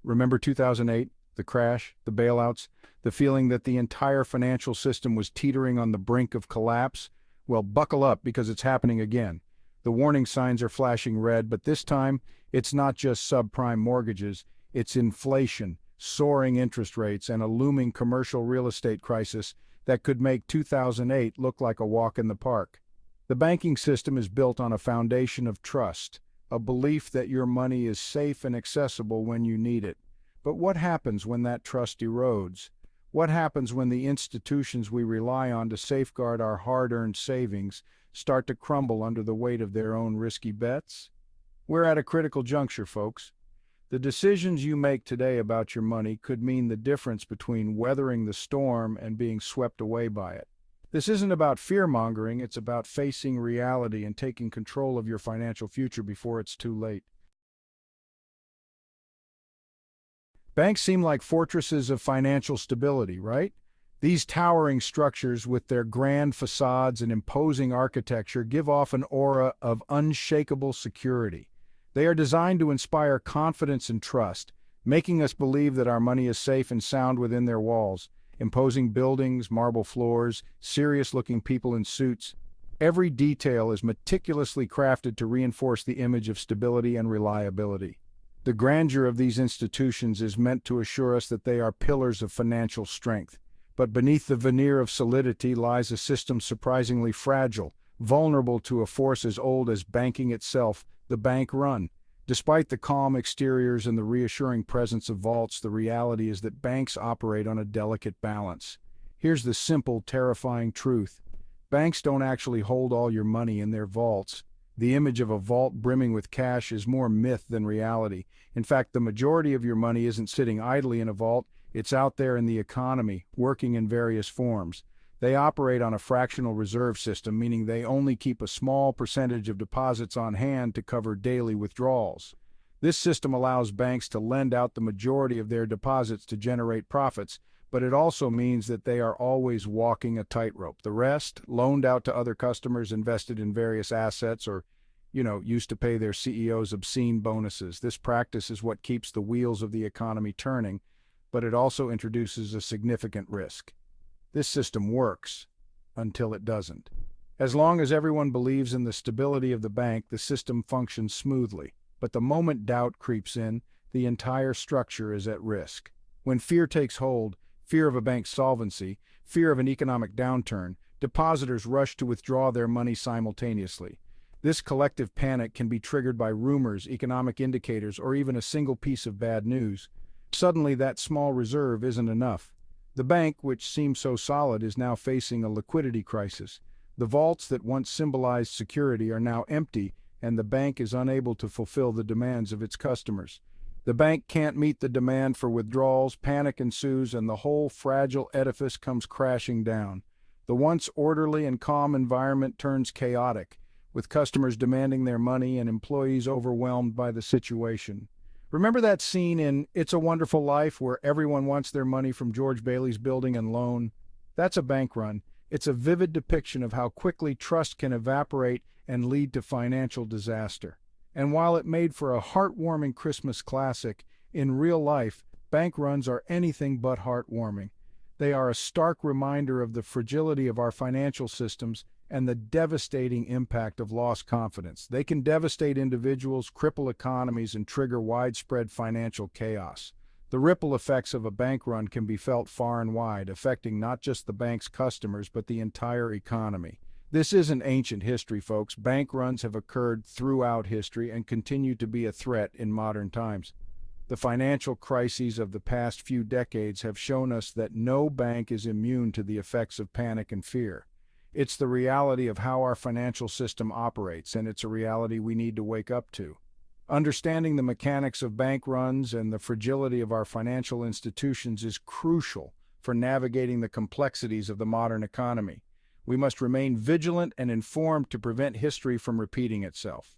Remember 2008, the crash, the bailouts, the feeling that the entire financial system was teetering on the brink of collapse? Well, buckle up because it's happening again. The warning signs are flashing red, but this time, it's not just subprime mortgages, it's inflation, soaring interest rates, and a looming commercial real estate crisis that could make 2008 look like a walk in the park. The banking system is built on a foundation of trust, a belief that your money is safe and accessible when you need it. But what happens when that trust erodes? What happens when the institutions we rely on to safeguard our hard-earned savings start to crumble under the weight of their own risky bets? We're at a critical juncture, folks. The decisions you make today about your money could mean the difference between weathering the storm and being swept away by it. This isn't about fear-mongering, it's about facing reality and taking control of your financial future before it's too late. Banks seem like fortresses of financial stability, right? These towering structures with their grand facades and imposing architecture give off an aura of unshakable security. They are designed to inspire confidence and trust, making us believe that our money is safe and sound within their walls. Imposing buildings, marble floors, serious-looking people in suits. Every detail is meticulously crafted to reinforce the image of stability and reliability. The grandeur of these institutions is meant to assure us that they are pillars of financial strength. But beneath the veneer of solidity lies a system surprisingly fragile, vulnerable to a force as old as banking itself, the bank run. Despite the calm exteriors and the reassuring presence of vaults, the reality is that banks operate on a delicate balance. Here's the simple, terrifying truth. Banks don't actually hold all your money in their vaults. The image of a vault brimming with cash is more myth than reality. In fact, the majority of your money isn't sitting idly in a vault, it's out there in the economy, working in various forms. They operate on a fractional reserve system, meaning they only keep a small percentage of deposits on hand to cover daily withdrawals. This system allows banks to lend out the majority of their deposits to generate profits, but it also means that they are always walking a tightrope. The rest, loaned out to other customers invested in various assets or, used to pay their CEOs obscene bonuses. This practice is what keeps the wheels of the economy turning, but it also introduces a significant risk. This system works until it doesn't. As long as everyone believes in the stability of the bank, the system functions smoothly. But the moment doubt creeps in, the entire structure is at risk. When fear takes hold, fear of a bank's solvency, fear of an economic downturn, depositors rush to withdraw their money simultaneously. This collective panic can be triggered by rumors, economic indicators, or even a single piece of bad news. Suddenly, that small reserve isn't enough. The bank, which seemed so solid, is now facing a liquidity crisis. The vaults that once symbolized security are now empty, and the bank is unable to fulfill the demands of its customers. The bank can't meet the demand for withdrawals, panic ensues, and the whole fragile edifice comes crashing down. The once orderly and calm environment turns chaotic, with customers demanding their money and employees overwhelmed by the situation. Remember that scene in It's a Wonderful Life where everyone wants their money from George Bailey's building and loan? That's a bank run. It's a vivid depiction of how quickly trust can evaporate and lead to financial disaster. And while it made for a heartwarming Christmas classic, in real life, bank runs are anything but heartwarming. They are a stark reminder of the fragility of our financial systems and the devastating impact of lost confidence. They can devastate individuals, cripple economies, and trigger widespread financial chaos. The ripple effects of a bank run can be felt far and wide, affecting not just the bank's customers, but the entire economy. This isn't ancient history, folks. Bank runs have occurred throughout history and continue to be a threat in modern times. The financial crises of the past few decades have shown us that no bank is immune to the effects of panic and fear. It's the reality of how our financial system operates, and it's a reality we need to wake up to. Understanding the mechanics of bank runs and the fragility of our financial institutions is crucial for navigating the complexities of the modern economy. We must remain vigilant and informed to prevent history from repeating itself.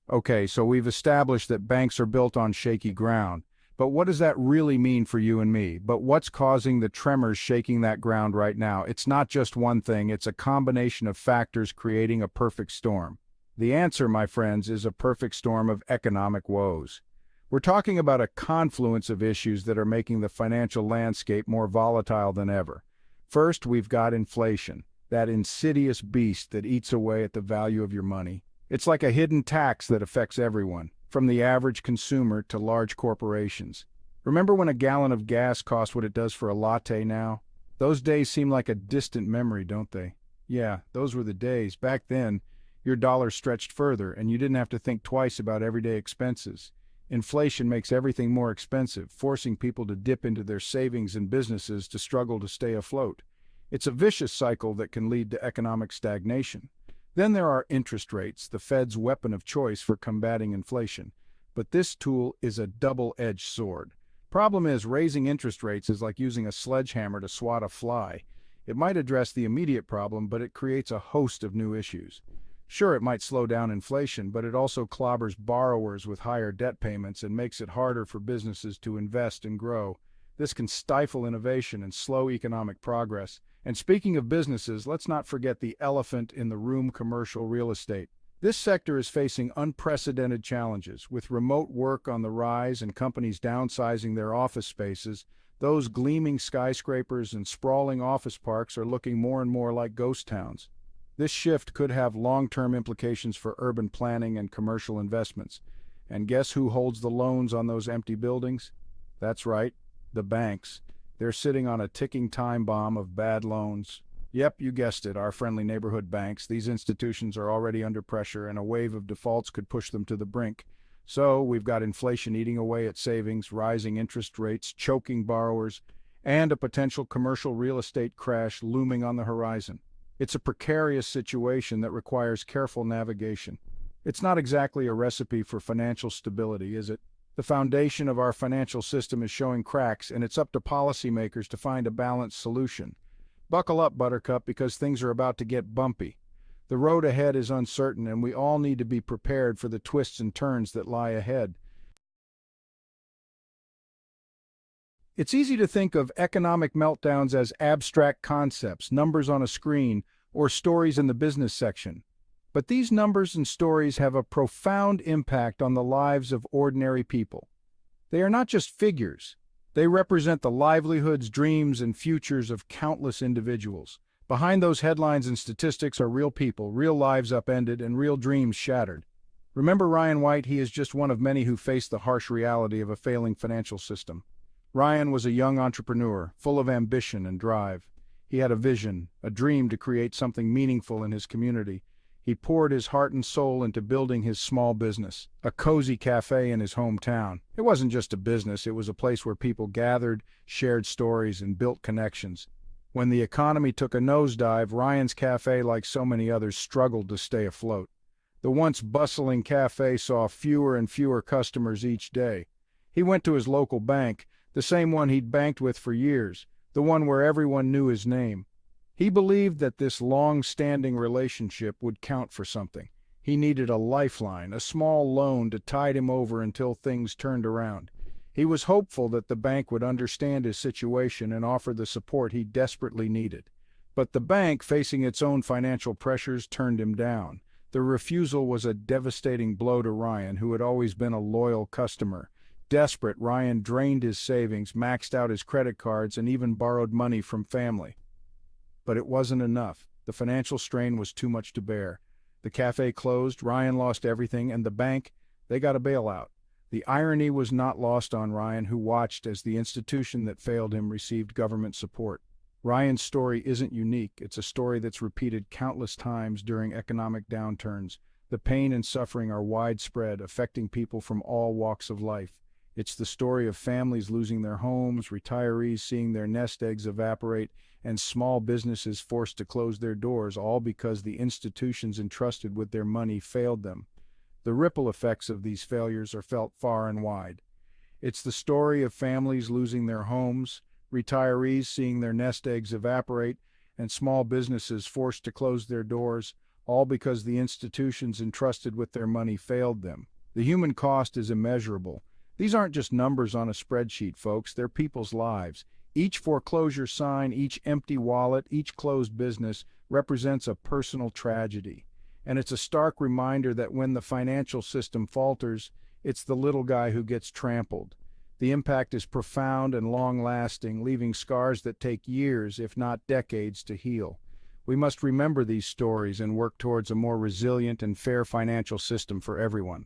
Okay, so we've established that banks are built on shaky ground. But what does that really mean for you and me? But what's causing the tremors shaking that ground right now? It's not just one thing, it's a combination of factors creating a perfect storm. The answer, my friends, is a perfect storm of economic woes. We're talking about a confluence of issues that are making the financial landscape more volatile than ever. First, we've got inflation, that insidious beast that eats away at the value of your money. It's like a hidden tax that affects everyone, from the average consumer to large corporations. Remember when a gallon of gas cost what it does for a latte now? Those days seem like a distant memory, don't they? Yeah, those were the days. Back then, your dollar stretched further, and you didn't have to think twice about everyday expenses. Inflation makes everything more expensive, forcing people to dip into their savings and businesses to struggle to stay afloat. It's a vicious cycle that can lead to economic stagnation. Then there are interest rates, the Fed's weapon of choice for combating inflation. But this tool is a double-edged sword. Problem is, raising interest rates is like using a sledgehammer to swat a fly. It might address the immediate problem, but it creates a host of new issues. Sure, it might slow down inflation, but it also clobbers borrowers with higher debt payments and makes it harder for businesses to invest and grow. This can stifle innovation and slow economic progress. And speaking of businesses, let's not forget the elephant in the room: commercial real estate. This sector is facing unprecedented challenges. With remote work on the rise and companies downsizing their office spaces, those gleaming skyscrapers and sprawling office parks are looking more and more like ghost towns. This shift could have long-term implications for urban planning and commercial investments. And guess who holds the loans on those empty buildings? That's right, the banks. They're sitting on a ticking time bomb of bad loans. Yep, you guessed it, our friendly neighborhood banks. These institutions are already under pressure, and a wave of defaults could push them to the brink. So, we've got inflation eating away at savings, rising interest rates, choking borrowers, and a potential commercial real estate crash looming on the horizon. It's a precarious situation that requires careful navigation. It's not exactly a recipe for financial stability, is it? The foundation of our financial system is showing cracks, and it's up to policymakers to find a balanced solution. Buckle up, Buttercup, because things are about to get bumpy. The road ahead is uncertain, and we all need to be prepared for the twists and turns that lie ahead. It's easy to think of economic meltdowns as abstract concepts, numbers on a screen, or stories in the business section. But these numbers and stories have a profound impact on the lives of ordinary people. They are not just figures. They represent the livelihoods, dreams, and futures of countless individuals. Behind those headlines and statistics are real people, real lives upended, and real dreams shattered. Remember Ryan White? He is just one of many who faced the harsh reality of a failing financial system. Ryan was a young entrepreneur, full of ambition and drive. He had a vision, a dream to create something meaningful in his community. He poured his heart and soul into building his small business, a cozy cafe in his hometown. It wasn't just a business, it was a place where people gathered, shared stories, and built connections. When the economy took a nosedive, Ryan's cafe, like so many others, struggled to stay afloat. The once bustling cafe saw fewer and fewer customers each day. He went to his local bank, the same one he'd banked with for years, the one where everyone knew his name. He believed that this long-standing relationship would count for something. He needed a lifeline, a small loan to tide him over until things turned around. He was hopeful that the bank would understand his situation and offer the support he desperately needed. But the bank, facing its own financial pressures, turned him down. The refusal was a devastating blow to Ryan, who had always been a loyal customer. Desperate, Ryan drained his savings, maxed out his credit cards, and even borrowed money from family. But it wasn't enough. The financial strain was too much to bear. The cafe closed, Ryan lost everything, and the bank, they got a bailout. The irony was not lost on Ryan, who watched as the institution that failed him received government support. Ryan's story isn't unique. It's a story that's repeated countless times during economic downturns. The pain and suffering are widespread, affecting people from all walks of life. It's the story of families losing their homes, retirees seeing their nest eggs evaporate, and small businesses forced to close their doors, all because the institutions entrusted with their money failed them. The ripple effects of these failures are felt far and wide. It's the story of families losing their homes, retirees seeing their nest eggs evaporate, and small businesses forced to close their doors, all because the institutions entrusted with their money failed them. The human cost is immeasurable. These aren't just numbers on a spreadsheet, folks. They're people's lives. Each foreclosure sign, each empty wallet, each closed business represents a personal tragedy. And it's a stark reminder that when the financial system falters, it's the little guy who gets trampled. The impact is profound and long-lasting, leaving scars that take years, if not decades, to heal. We must remember these stories and work towards a more resilient and fair financial system for everyone.